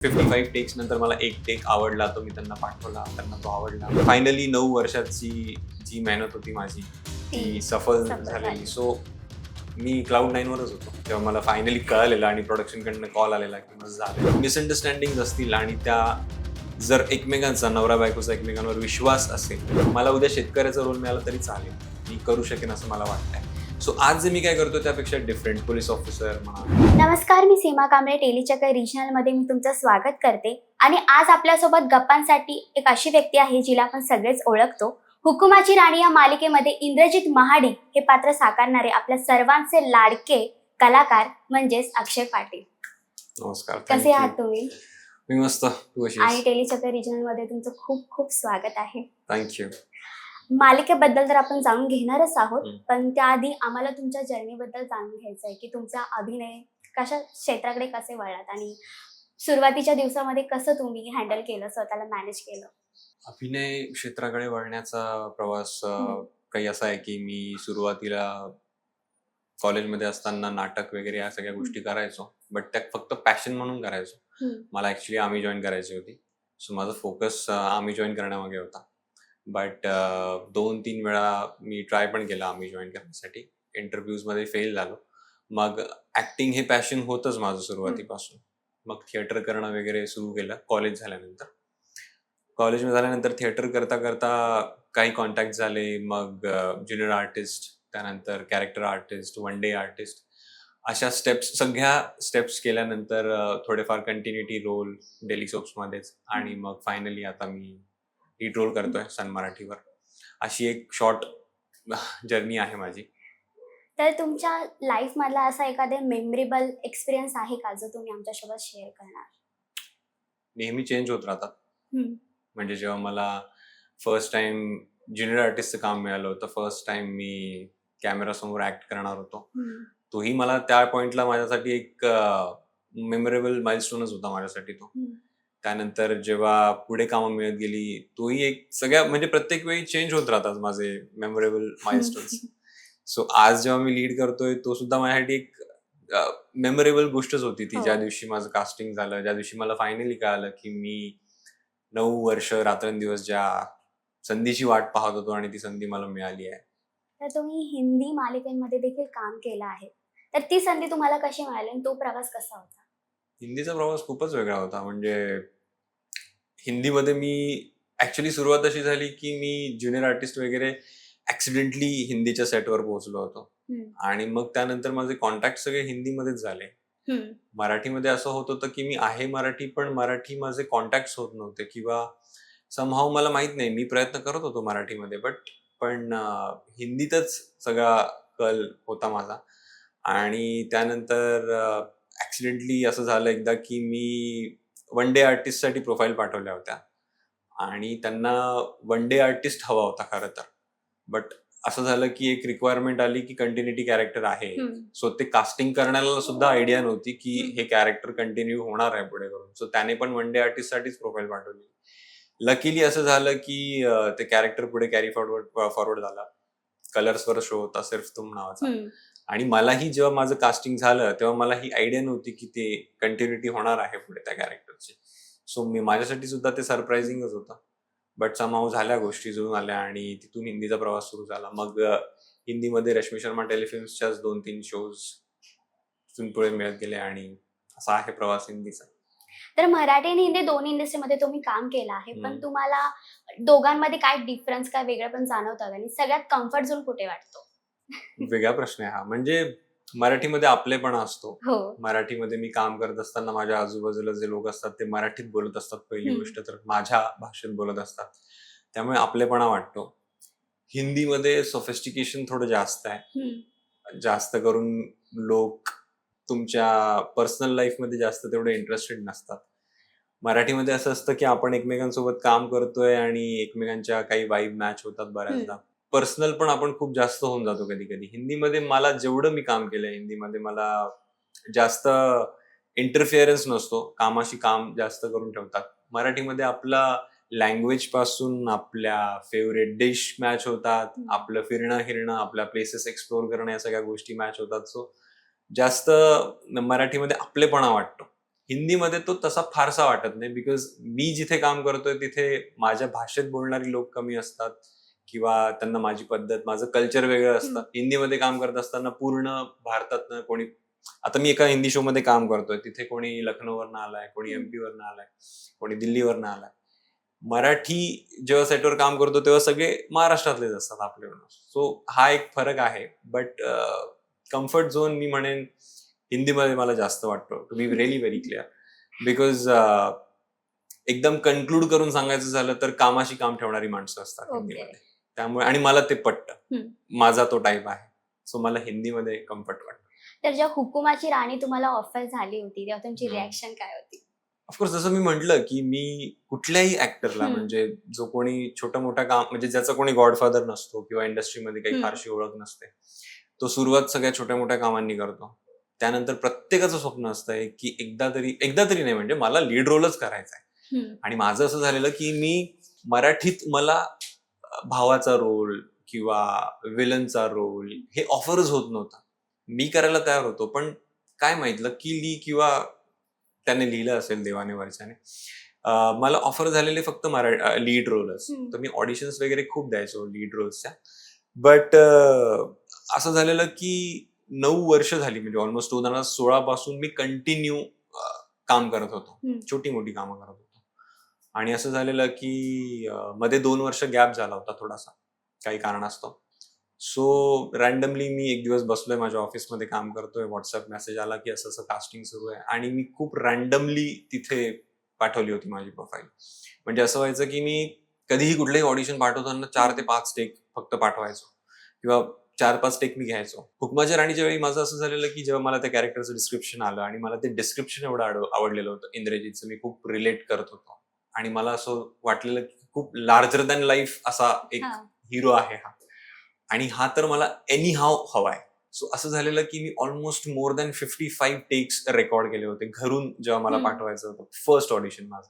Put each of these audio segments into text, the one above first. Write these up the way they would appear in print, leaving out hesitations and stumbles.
55 text नंतर मला एक टेक आवडला, तो मी त्यांना पाठवला, त्यांना तो आवडला. फायनली 9 वर्षाची जी मेहनत होती माझी ती सफल झालेली. सो मी Cloud9 वरच होतो तेव्हा मला फायनली कळालेलं आणि प्रोडक्शनकडनं कॉल आलेला की माझं झालं. मिसअंडरस्टँडिंग असतील आणि त्या जर एकमेकांचा नवरा बायकोचा एकमेकांवर विश्वास असेल, मला उद्या शेतकऱ्याचा रोल मिळाला तरी चालेल, मी करू शकेन असं मला वाटतंय. सो आज जे मी काय करतो त्यापेक्षा डिफरंट पोलीस ऑफिसर म्हणा. नमस्कार, मी सीमा कांबळे, टेलीचक्र रिजनलमध्ये मी तुमचं स्वागत करते. आणि आज आपल्यासोबत गप्पांसाठी एक अशी व्यक्ती आहे जिला आपण सगळेच ओळखतो. हुकुमाची राणी या मालिकेमध्ये इंद्रजित महाडिक हे पात्र साकारणारे आपल्या सर्वांचे लाडके कलाकार म्हणजेच अक्षय पाटील. नमस्कार. कसे आहात तुम्ही? मी मस्त. तू कशी आणि टेलीचक्र रिजनलमध्ये तुमचं खूप खूप स्वागत आहे. थँक्यू. मालिकेबद्दल तर आपण जाणून घेणारच आहोत, पण त्याआधी आम्हाला तुमच्या जर्नीबद्दल जाणून घ्यायचं आहे की तुमचा अभिनय कशा क्षेत्राकडे कसे वळलात आणि सुरुवातीच्या दिवसामध्ये कसं तुम्ही हँडल केलं, स्वतःला मॅनेज केलं? अभिनय क्षेत्राकडे वळण्याचा प्रवास काही असा आहे की मी सुरुवातीला कॉलेजमध्ये असताना नाटक वगैरे या सगळ्या गोष्टी करायचो, बट त्या फक्त पॅशन म्हणून करायचो. मला ऍक्च्युली आर्मी जॉईन करायची होती, सो माझा फोकस आर्मी जॉईन करण्यामागे होता. बट 2-3 वेळा मी ट्राय पण केला आर्मी जॉईन करण्यासाठी. इंटरव्ह्यूजमध्ये फेल झालो. मग ऍक्टिंग हे पॅशन होतंच माझं सुरुवातीपासून. मग थिएटर करणं वगैरे सुरू केलं कॉलेज झाल्यानंतर. कॉलेज झाल्यानंतर थिएटर करता करता काही कॉन्टॅक्ट झाले. मग ज्युनियर आर्टिस्ट, त्यानंतर character artist, one day artist, अशा सगळ्या स्टेप्स केल्यानंतर थोडेफार कंटिन्युटी रोल डेली सोप्समध्येच, आणि मग फायनली आता मी लीड रोल करतोय सन मराठीवर. अशी एक शॉर्ट जर्नी आहे माझी. तर तुमच्या लाईफ मधला असा एखादा मेमोरेबल एक्सपिरियन्स आहे का जो तुम्ही आमच्यासोबत शेअर करणार? नेहमी चेंज होत राहतात. म्हणजे जेव्हा मला फर्स्ट टाइम ज्युनियर आर्टिस्टचं काम मिळालं होतं, फर्स्ट टाइम मी कॅमेरा समोर ऍक्ट करणार होतो, तोही मला त्या पॉइंटला माझ्यासाठी एक मेमोरेबल माइलस्टोनच होता माझ्यासाठी तो. त्यानंतर जेव्हा पुढे कामं मिळत गेली, तोही एक सगळ्या म्हणजे प्रत्येक वेळी चेंज होत राहतात माझे मेमोरेबल माइलस्टोन्स. सो आज जेव्हा मी लीड करतोय तो सुद्धा माझ्यासाठी एक मेमोरेबल गोष्टच होती ती. ज्या दिवशी माझं कास्टिंग झालं, ज्या दिवशी मला फायनली कळालं की मी 9 वर्ष रात्रंदिवस ज्या संधीची वाट पाहत होतो आणि ती संधी मला मिळाली आहे. तर तुम्ही हिंदी मालिकांमध्ये देखील काम केलं आहे, तर ती संधी तुम्हाला कशी मिळाली आणि तो प्रवास कसा होता? हिंदीचा प्रवास खूपच वेगळा होता. म्हणजे हिंदीमध्ये मी ऍक्च्युली सुरुवात अशी झाली की मी ज्युनियर आर्टिस्ट वगैरे ऍक्सिडेंटली हिंदीच्या सेटवर पोहोचलो होतो, आणि मग त्यानंतर माझे कॉन्टॅक्ट सगळे हिंदीमध्येच झाले. मराठीमध्ये असं होत होतं की मी आहे मराठी, पण मराठी माझे कॉन्टॅक्ट होत नव्हते, किंवा समहाव मला माहित नाही, मी प्रयत्न करत होतो मराठीमध्ये, पण हिंदीतच सगळा कल होता माझा. आणि त्यानंतर ऍक्सिडेंटली असं झालं एकदा की मी वन डे आर्टिस्टसाठी प्रोफाईल पाठवल्या होत्या, आणि त्यांना वन डे आर्टिस्ट हवा होता खरं तर. बट असं झालं की एक रिक्वायरमेंट आली की कंटिन्युटी कॅरेक्टर आहे. सो ते कास्टिंग करण्याला सुद्धा आयडिया नव्हती की हे कॅरेक्टर कंटिन्यू होणार आहे पुढे करून. सो त्याने पण वन डे आर्टिस्ट साठीच प्रोफाईल पाठवली. लकीली असं झालं की ते कॅरेक्टर पुढे कॅरी फॉरवर्ड झाला. कलर्सवर शो होता सिर्फ तुम नावाचा. आणि मलाही जेव्हा माझं कास्टिंग झालं तेव्हा मला ही आयडिया नव्हती की ते कंटिन्युटी होणार आहे पुढे त्या कॅरेक्टरची. सो माझ्यासाठी सुद्धा ते सरप्रायझिंगच होतं. बट समहाव झाल्या गोष्टी जुळून आल्या आणि तिथून हिंदीचा प्रवास सुरू झाला. मग हिंदीमध्ये रश्मी शर्मा टेलिफिल्म्सच्याच 2-3 शोज तिथून पुढे मिळत गेले, आणि असा आहे प्रवास हिंदीचा. तर मराठी आणि हिंदी दोन्ही इंडस्ट्रीमध्ये तुम्ही काम केलं आहे, पण तुम्हाला दोघांमध्ये काय डिफरन्स, काय वेगळं पण जाणवतं आणि सगळ्यात कम्फर्ट झोन कुठे वाटतो? वेगळा प्रश्न आहे हा. म्हणजे मराठीमध्ये आपलेपणा असतो. हो. मराठीमध्ये मी काम करत असताना माझ्या आजूबाजूला जे लोक असतात ते मराठीत बोलत असतात, पहिली गोष्ट तर माझ्या भाषेत बोलत असतात, त्यामुळे आपलेपणा वाटतो. हिंदीमध्ये सोफिस्टिकेशन थोडं जास्त आहे. जास्त करून लोक तुमच्या पर्सनल लाईफमध्ये जास्त तेवढे इंटरेस्टेड नसतात. मराठीमध्ये असं असतं की आपण एकमेकांसोबत काम करतोय आणि एकमेकांच्या काही वाईब मॅच होतात बऱ्याचदा. पर्सनल पण आपण खूप जास्त होऊन जातो कधी कधी. हिंदीमध्ये मला जेवढं मी काम केलंय, हिंदीमध्ये मला जास्त इंटरफिअरन्स नसतो, कामाशी काम जास्त करून ठेवतात. मराठीमध्ये आपला लँग्वेज पासून आपल्या फेवरेट डिश मॅच होतात, आपलं फिरणं हिरणं, आपल्या प्लेसेस एक्सप्लोर करणं, या सगळ्या गोष्टी मॅच होतात. सो जास्त मराठीमध्ये आपलेपणा वाटतो. हिंदीमध्ये तो तसा फारसा वाटत नाही, बिकॉज मी जिथे काम करतोय तिथे माझ्या भाषेत बोलणारी लोक कमी असतात किंवा त्यांना माझी पद्धत, माझं कल्चर वेगळं असतं. हिंदीमध्ये काम करत असताना पूर्ण भारतातनं कोणी, आता मी एका हिंदी शो मध्ये काम करतोय, तिथे कोणी लखनौवरनं आलाय, कोणी MP वरनं आलाय, कोणी दिल्लीवरनं आलाय. मराठी जेव्हा सेटवर काम करतो तेव्हा सगळे महाराष्ट्रातलेच असतात आपले. सो हा एक फरक आहे. बट कम्फर्ट झोन मी म्हणेन हिंदीमध्ये मला जास्त वाटतो, to be really very clear. Because एकदम कन्क्लूड करून सांगायचं झालं तर कामाशी काम ठेवणारी माणसं असतात Okay. हिंदीमध्ये. त्यामुळे आणि मला ते पटतं. माझा तो टाईप आहे. सो मला हिंदीमध्ये कम्फर्ट वाटतं. तर जेव्हा हुकुमाची राणी तुम्हाला ऑफर झाली होती तेव्हा तुमची हम्म. रिॲक्शन काय होती? ऑफकोर्स जसं मी म्हटलं की मी कुठल्याही ऍक्टरला, म्हणजे जो कोणी छोटं मोठं काम, म्हणजे ज्याचा कोणी गॉडफादर नसतो किंवा इंडस्ट्रीमध्ये काही फारशी ओळख नसते, तो सुरुवात सगळ्या छोट्या मोठ्या कामांनी करतो. त्यानंतर प्रत्येकाचं स्वप्न असतंय की एकदा तरी नाही, म्हणजे मला लीड रोलच करायचा आहे. आणि माझं असं झालेलं की मी मराठीत मला भावाचा रोल किंवा विलनचा रोल हे ऑफरच होत नव्हता. मी करायला तयार होतो, पण काय माहित लकीली किंवा त्याने लिहिलं असेल देवाने वरच्याने, मला ऑफर झालेले फक्त लीड रोलच. तर मी ऑडिशन्स वगैरे खूप द्यायचो लीड रोल्सच्या. बट असं झालेलं की 9 वर्ष झाली, म्हणजे ऑलमोस्ट 2016 पासून मी कंटिन्यू काम करत होतो, छोटी मोठी कामं करत होतो. आणि असं झालेलं की मध्ये 2 वर्ष गॅप झाला होता थोडासा काही कारणास्तव. सो रॅन्डमली मी एक दिवस बसलोय माझ्या ऑफिसमध्ये काम करतोय, व्हॉट्सअप मेसेज आला की असं असं कास्टिंग सुरू आहे, आणि मी खूप रॅन्डमली तिथे पाठवली होती माझी प्रोफाईल. म्हणजे असं व्हायचं की मी कधीही कुठलेही ऑडिशन पाठवताना 4 ते 5 टेक फक्त पाठवायचो किंवा 4-5 टेक मी घ्यायचो. हुकमाच्या राणीच्या वेळी माझं असं झालेलं की जेव्हा मला त्या कॅरेक्टरचं डिस्क्रिप्शन आलं आणि मला ते डिस्क्रिप्शन एवढं आवडलेलं होतं इंद्रजितचं, मी खूप रिलेट करत होतो आणि मला असं वाटलेलं की खूप लार्जर दॅन लाईफ असा एक हिरो आहे हा, आणि हा तर मला एनी हाव हवाय. सो असं झालेलं की मी almost more than 55 takes record केले होते घरून जेव्हा मला पाठवायचं होतं. फर्स्ट ऑडिशन माझं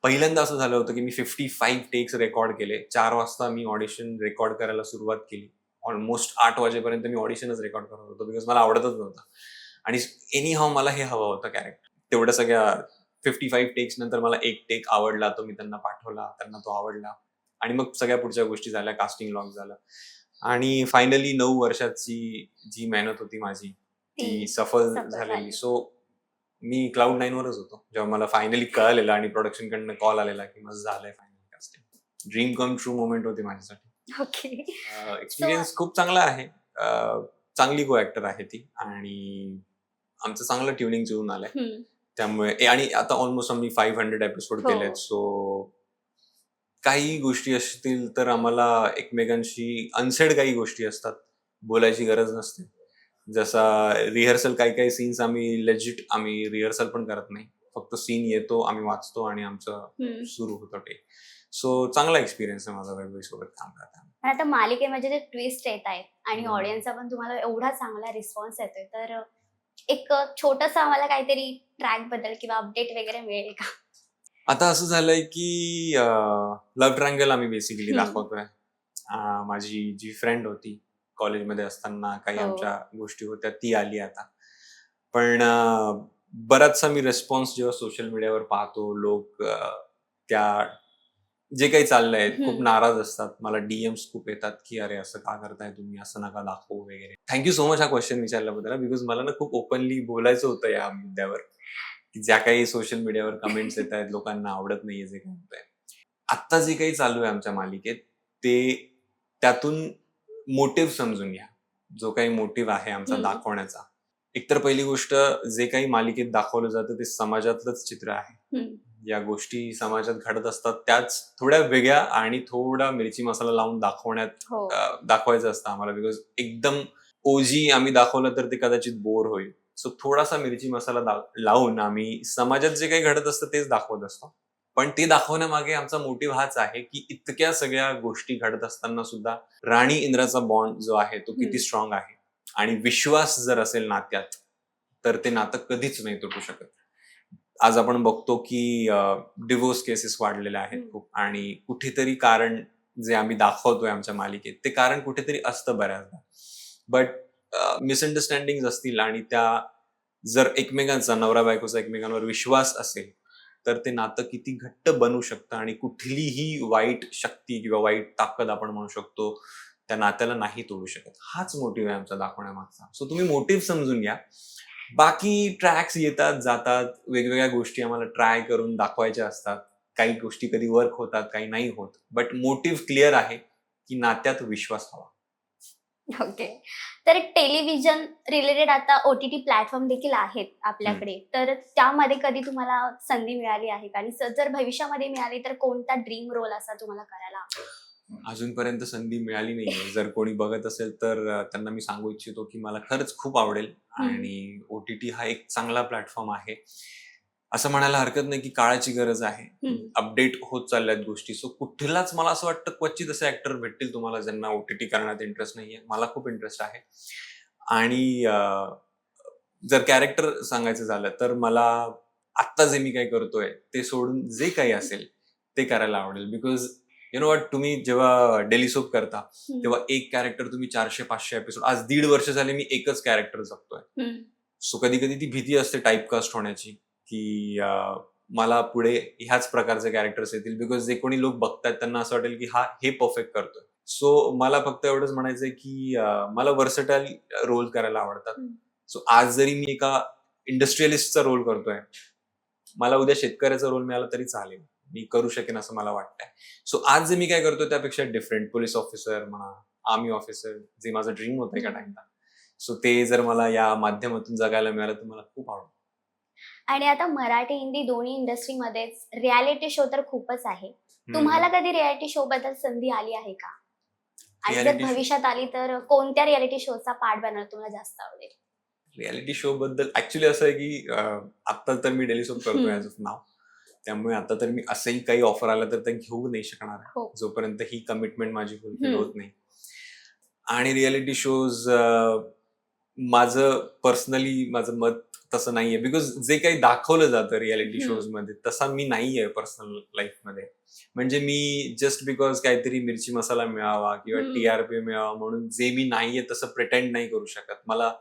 पहिल्यांदा असं झालं होतं की मी 55 टेक्स रेकॉर्ड केले. 4 वाजता मी ऑडिशन रेकॉर्ड करायला सुरुवात केली. ऑलमोस्ट 8 वाजेपर्यंत मी ऑडिशनच रेकॉर्ड करत होतो, बिकॉज मला आवडतच नव्हतं आणि एनी हाव मला हे हवं होतं कॅरेक्टर. तेवढ्या सगळ्या 55 टेक्स नंतर मला एक टेक आवडला, तो मी त्यांना पाठवला, त्यांना तो आवडला आणि मग सगळ्या पुढच्या गोष्टी झाल्या, कास्टिंग लॉक झालं आणि फायनली 9 वर्षाची जी मेहनत होती माझी ती सफल झालेली. सो मी क्लाउड 9 वरच होतो जेव्हा मला फायनली कळालेलं आणि प्रोडक्शन कडनं कॉल आलेला की माझं झालंय final casting. Dream come true moment होती माझ्यासाठी. ओके. एक्सपिरियन्स खूप चांगला आहे. चांगली को ऍक्टर आहे ती आणि आमचं चांगलं ट्युनिंग जुळून आलंय. त्यामुळे आणि आता ऑलमोस्ट आम्ही 500 एपिसोड केलेत. सो काही गोष्टी असतील तर आम्हाला एकमेकांशी अनसेड काही गोष्टी असतात, बोलायची गरज नसते. जसा रिहर्सल काही सीन्स आम्ही रिहर्सल पण करत नाही, फक्त सीन येतो, आम्ही वाचतो आणि आमचं सुरू होतं टेक. सो चांगला एक्सपिरियन्स आहे माझा वैभवी सोबत काम करताना. आता मालिकेमध्ये जे ट्विस्ट येत आहेत आणि ऑडियन्सचा पण तुम्हाला एवढा चांगला रिस्पॉन्स येतोय, तर एक छोटंसं आम्हाला काहीतरी ट्रॅक बद्दल किंवा अपडेट वगैरे मिळेल का? आता असं झालंय की लव्ह ट्रायंगल आम्ही बेसिकली दाखवतोय. माझी जी फ्रेंड होती कॉलेजमध्ये असताना काही आमच्या गोष्टी होत्या, ती आली आता. पण बराचसा मी रिस्पॉन्स जेव्हा सोशल मीडियावर पाहतो, लोक त्या जे काही चाललंय खूप नाराज असतात. मला DMs खूप येतात की अरे असं का करताय तुम्ही, असं नका दाखवू वगैरे. थँक्यू सो मच हा क्वेश्चन विचारल्याबद्दल, बिकॉज मला ना खूप ओपनली बोलायचं होतं या मुद्द्यावर की ज्या काही सोशल मीडियावर कमेंट्स येत आहेत, लोकांना आवडत नाहीये जे काही होतंय. आत्ता जे काही चालू आहे आमच्या मालिकेत, ते त्यातून मोटिव्ह समजून घ्या. जो काही मोटिव्ह आहे आमचा दाखवण्याचा. एकतर पहिली गोष्ट, जे काही मालिकेत दाखवलं जातं ते समाजातलंच चित्र आहे. या गोष्टी समाजात घडत असतात त्याच थोड्या वेगळ्या आणि थोडा मिरची मसाला लावून दाखवायचं असतं आम्हाला, बिकॉज एकदम ओजी आम्ही दाखवलं तर ते कदाचित बोर होईल. सो थोडासा मिरची मसाला लावून आम्ही समाजात जे काही घडत असतं तेच दाखवत असतो. पण ते दाखवण्यामागे आमचा मोटिव्ह हाच आहे की इतक्या सगळ्या गोष्टी घडत असताना सुद्धा राणी इंद्राचा बॉन्ड जो आहे तो किती स्ट्रॉंग आहे, आणि विश्वास जर असेल नात्यात तर ते नातं कधीच नाही तुटू शकत. आज आपण बघतो की डिव्होर्स केसेस वाढलेल्या आहेत खूप, आणि कुठेतरी कारण जे आम्ही दाखवतोय आमच्या मालिकेत ते कारण कुठेतरी असतं बऱ्याचदा. बट मिसअंडरस्टँडिंग असतील आणि त्या जर एकमेकांचा, नवरा बायकोचा एकमेकांवर विश्वास असेल तर ते नातं किती घट्ट बनू शकतं आणि कुठलीही वाईट शक्ती किंवा वाईट ताकद आपण म्हणू शकतो त्या नात्याला नाही तोडू शकत. हाच मोटिव्ह आहे आमचा दाखवण्यामागचा. सो तुम्ही मोटिव्ह समजून घ्या. बाकी ट्रॅक्स येतात जातात, वेगवेगळ्या गोष्टी आम्हाला ट्राय करून दाखवायच्या असतात. काही गोष्टी कधी वर्क होतात, काही नाही होत. बट मोटिव्ह क्लिअर आहे की नात्यात विश्वास हवा. ओके. तर टेलिव्हिजन रिलेटेड आता OTT प्लॅटफॉर्म देखील आहेत आपल्याकडे. तर त्यामध्ये कधी तुम्हाला संधी मिळाली आहे का? आणि जर भविष्यामध्ये मिळाली तर कोणता ड्रीम रोल असा तुम्हाला करायला आवडेल? अजूनपर्यंत संधी मिळाली नाहीये. जर कोणी बघत असेल तर त्यांना मी सांगू इच्छितो की मला खरंच खूप आवडेल आणि OTT हा एक चांगला प्लॅटफॉर्म आहे. असं म्हणायला हरकत नाही की काळाची गरज आहे. अपडेट होत चालल्यात गोष्टी. सो कुठलाच मला असं वाटतं क्वचित असे ऍक्टर भेटतील तुम्हाला ज्यांना OTT करण्यात इंटरेस्ट नाहीये. मला खूप इंटरेस्ट आहे. आणि जर कॅरेक्टर सांगायचं झालं तर मला आत्ता जे मी काही करतोय ते सोडून जे काही असेल ते करायला आवडेल. बिकॉज यु नो वॉट, तुम्ही जेव्हा डेली सोप करता तेव्हा एक कॅरेक्टर तुम्ही 400-500 एपिसोड, आज 1.5 वर्ष झाले मी एकच कॅरेक्टर जगतोय. सो कधी कधी ती भीती असते टाईपकास्ट होण्याची की मला पुढे ह्याच प्रकारचे कॅरेक्टर्स येतील. बिकॉज जे कोणी लोक बघतात त्यांना असं वाटेल की हे परफेक्ट करतोय. सो मला फक्त एवढंच म्हणायचंय की मला वर्सटाईल रोल करायला आवडतात. सो आज जरी मी एका इंडस्ट्रियलिस्टचा रोल करतोय, मला उद्या शेतकऱ्याचा रोल मिळाला तरी चालेल, मी करू शकेन असं मला वाटतंय. सो आज जे मी काय करतोय त्यापेक्षा डिफरंट, पोलीस ऑफिसर म्हणा, आर्मी ऑफिसर, जे माझं ड्रीम होतं एका टाइमला. सो ते जर मला या माध्यमातून जगायला मिळालं तर मला खूप आवडेल. आणि आता मराठी, हिंदी दोन्ही इंडस्ट्रीमध्येच रियालिटी शो तर खूपच आहे. तुम्हाला कधी रियालिटी शो बद्दल संधी आली आहे का? आणि जर Reality show- भविष्यात आली तर कोणत्या रियालिटी शोचा पार्ट बनायला तुम्हाला जास्त आवडेल? रियालिटी शो बद्दल ऍक्च्युली असं आहे की आता तर मी डेली सोप करतोय ऍज ऑफ नाव. त्यामुळे आता तर मी असंही काही ऑफर आला तर ते घेऊ नाही शकणार आहे, हो. जोपर्यंत ही कमिटमेंट माझी फुलफिल होत नाही. आणि रियालिटी शोज माझं पर्सनली माझं मत तसं नाहीये. बिकॉज जे काही दाखवलं जातं रियालिटी शोज मध्ये तसा मी नाहीये पर्सनल लाईफमध्ये. म्हणजे मी जस्ट बिकॉज काहीतरी मिरची मसाला मिळावा किंवा TRP मिळावा म्हणून जे मी नाहीये तसं प्रिटेंड नाही करू शकत. मला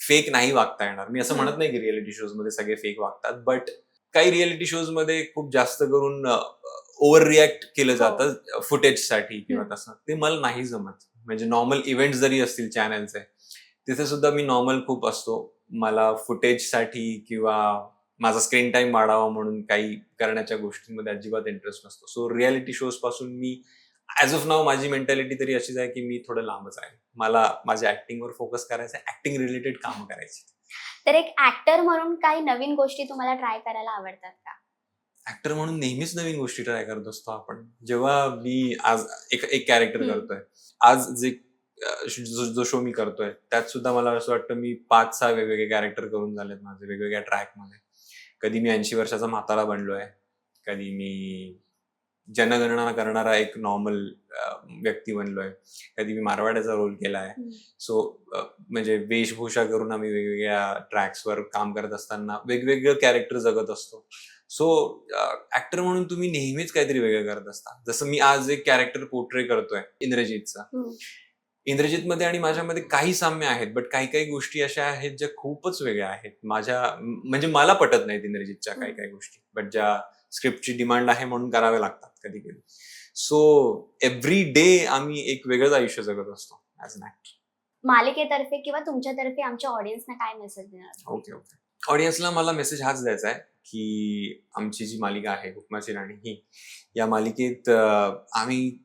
फेक नाही वागता येणार. मी असं म्हणत नाही की रियालिटी शोज मध्ये सगळे फेक वागतात, बट काही रियालिटी शोज मध्ये खूप जास्त करून ओव्हर रिॲक्ट केलं जातं फुटेजसाठी किंवा तसं. ते मला नाही जमत. म्हणजे नॉर्मल इव्हेंट जरी असतील चॅनलचे, तिथे सुद्धा मी नॉर्मल खूप असतो. मला फुटेजसाठी किंवा माझा स्क्रीन टाइम वाढावा म्हणून काही करण्याच्या गोष्टींमध्ये अजिबात इंटरेस्ट नसतो. सो रियालिटी शोज पासून मी ऍज ऑफ नाव माझी मेंटॅलिटी तरी अशीच आहे की मी थोडं लांबच आहे. मला माझ्या ऍक्टिंगवर फोकस करायचं आहे, ऍक्टिंग रिलेटेड काम करायची. तर एक ऍक्टर म्हणून काही नवीन गोष्टी तुम्हाला ट्राय करायला आवडतात का? ऍक्टर म्हणून नेहमीच नवीन गोष्टी ट्राय करत असतो आपण. जेव्हा मी आज एक कॅरेक्टर करतोय, आज जो शो मी करतोय त्यात सुद्धा मला असं वाटतं मी 5-6 वेगवेगळे कॅरेक्टर करून झालेत माझे वेगवेगळ्या ट्रॅकमध्ये. कधी मी 80 वर्षाचा म्हातारा बनलोय, कधी मी जनगणना करणारा एक नॉर्मल व्यक्ती बनलोय, कधी मी मारवाड्याचा रोल केलाय. सो म्हणजे वेशभूषा करून आम्ही वेगवेगळ्या ट्रॅक्सवर काम करत असताना वेगवेगळं कॅरेक्टर जगत असतो. सो ऍक्टर म्हणून तुम्ही नेहमीच काहीतरी वेगळं करत असता. जसं मी आज एक कॅरेक्टर पोर्ट्रे करतोय इंद्रजितचा. इंद्रजितमध्ये आणि माझ्यामध्ये काही साम्य आहेत, बट काही काही गोष्टी अशा आहेत ज्या खूपच वेगळ्या आहेत. म्हणजे मला पटत नाहीत इंद्रजितच्या काही काही गोष्टी, बट ज्या स्क्रिप्टची डिमांड आहे म्हणून कराव्या लागतात कधी कधी. सो एव्हरी डे आम्ही एक वेगळंच आयुष्य जगत असतो ऍज अन ऍक्टर. मालिकेतर्फे किंवा तुमच्यातर्फे आमच्या ऑडियन्सना काय मेसेज देणार? ओके. ऑडियन्सला मला मेसेज हाच द्यायचा आहे की आमची जी मालिका आहे हुकमाची राणी, या मालिकेत आम्ही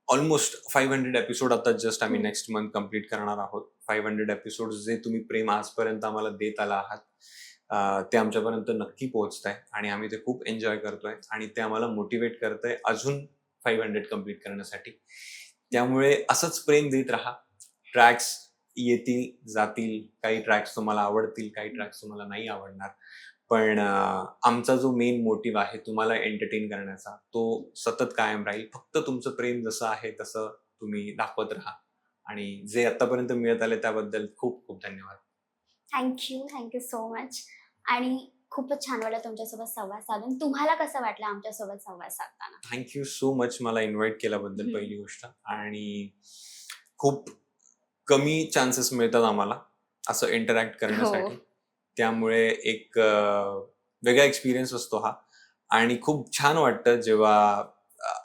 ऑलमोस्ट 500 एपिसोड आता जस्ट आम्ही नेक्स्ट मंथ कम्प्लीट करणार आहोत. 500 एपिसोड जे तुम्ही प्रेम आजपर्यंत आम्हाला देत आला आहात ते आमच्यापर्यंत नक्की पोहोचतंय आणि आम्ही ते खूप एन्जॉय करतोय आणि ते आम्हाला मोटिवेट करतंय अजून 500 कम्प्लीट करण्यासाठी. त्यामुळे असंच प्रेम देत राहा. ट्रॅक्स येतील जातील, काही ट्रॅक्स तुम्हाला आवडतील, काही ट्रॅक्स तुम्हाला नाही आवडणार, पण आमचा जो मेन मोटिव्ह आहे तुम्हाला एंटरटेन करण्याचा तो सतत कायम राहील. फक्त तुमचं प्रेम जसं आहे तसं तुम्ही दाखवत राहा आणि जे आतापर्यंत मिळत आले त्याबद्दल खूप खूप धन्यवाद. Thank you so much. आणि खूपच छान वाटलं तुमच्यासोबत संवाद साधून. तुम्हाला कसं वाटलं आमच्यासोबत संवाद साधताना? थँक्यू सो मच मला इन्व्हाइट केल्याबद्दल पहिली गोष्ट. आणि खूप कमी चान्सेस मिळतात आम्हाला असं इंटरॅक्ट करण्यासाठी. त्यामुळे एक वेगळा एक्सपिरियन्स असतो हा. आणि खूप छान वाटतं जेव्हा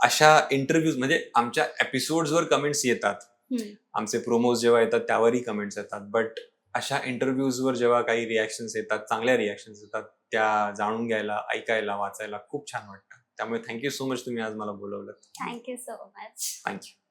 अशा इंटरव्ह्यूज, म्हणजे आमच्या एपिसोड्सवर कमेंट्स येतात, आमचे प्रोमोज जेव्हा येतात त्यावरही कमेंट्स येतात, बट अशा इंटरव्ह्यूजवर जेव्हा काही रिॲक्शन्स येतात, चांगल्या रिॲक्शन्स येतात, त्या जाणून घ्यायला, ऐकायला, वाचायला खूप छान वाटतं. त्यामुळे थँक्यू सो मच, तुम्ही आज मला बोलवलं. Thank you so much. थँक्यू.